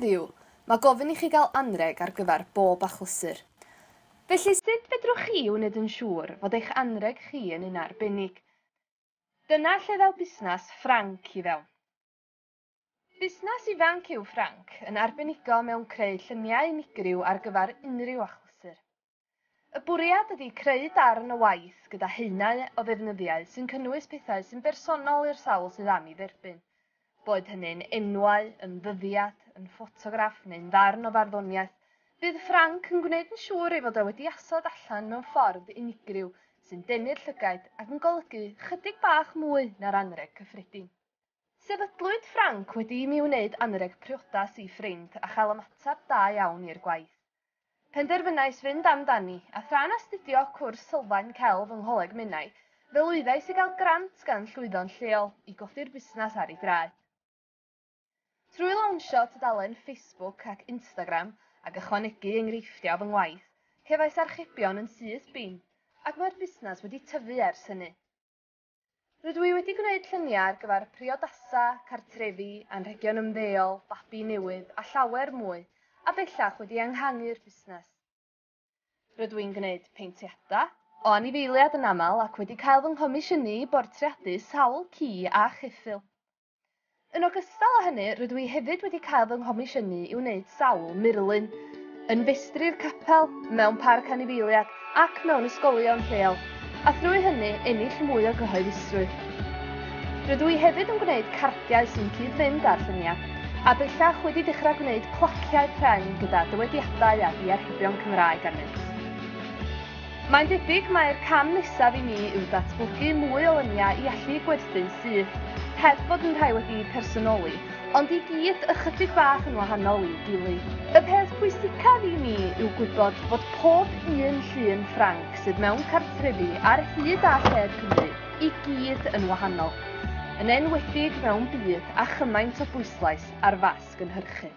Heddiw, mae gofyn i chi gael anreg ar gyfer bob achlysur. Felly sut fedrwch chi wneud yn siŵr fod eich anreg chi yn un arbennig? Dyna lle ddaw busnes Ffranc i fewn. Busnes ifanc yw Ffranc yn arbenigo mewn creu lluniau unigryw ar gyfer unrhyw achlysur. Y bwriad ydy creu darn o waith gyda haenau o ddefnyddiau sy'n cynnwys pethau sy'n bersonol i'r sawl sydd am ei dderbyn. Boed hynny'n enwau, ymddyddiad, yn ffotograff neu'n ddarn o farddoniaeth, bydd Ffranc yn gwneud yn siŵr ei fod e wedi asod allan mewn ffordd unigryw sy'n denu'r llygaid ac yn golygu chydig bach mwy na'r anreg cyffredin. Sefydlwyd Ffranc wedi i mi wneud anreg priodas i ffrind a chael ymateb da iawn i'r gwaith. Penderfynais fynd amdani a thra'n astudio cwrs sylfaen cael fy ngholeg Menai, fe lwyddais i gael grant gan Llwyddo'n lleol i godi'r busnes ar ei draed. Trwy lawnsio tudalen Facebook ac Instagram ac ychwanegu enghreifftiau fy ngwaith, cefais archebion yn syth bin, ac mae'r busnes wedi tyfu ers hynny. Rydw i wedi gwneud lluniau ar gyfer priodasau, cartrefi, anrhegion ymddeol, babi newydd a llawer mwy, a bellach wedi anghangu'r busnes. Rydw i'n gwneud peintiadau, o anifeiliaid yn aml ac wedi cael fy nghomisiynu i bortreadu sawl ci a cheffyl. Yn ogystal â hynny, rydw i hefyd wedi cael fy nghomisiynu i wneud sawl murlun, yn festru'r capel, mewn parc anifeiliaid ac mewn ysgolion lleol, a thrwy hynny ennill mwy o gyhoeddusrwydd. Rydw i hefyd yn gwneud cardiau sy'n cyd-fynd â'r lluniau, a bellach wedi dechrau gwneud placiau pren gyda dywediadau a di-archebion Cymraeg arnynt. Mae'n debyg mae'r cam nesaf i mi yw datblygu mwy o luniau i allu gwerthu'n syth, heb fod yn rhai wedi personoli, ond i gyd ychydig bach yn wahanol i'w gilydd. Y peth pwysicaf i mi yw gwybod fod pob un llun Ffranc sydd mewn cartrefi ar hyd a lled Cymru i gyd yn wahanol, yn enwedig mewn byd a chymaint o bwyslais ar fasg gynhyrchu.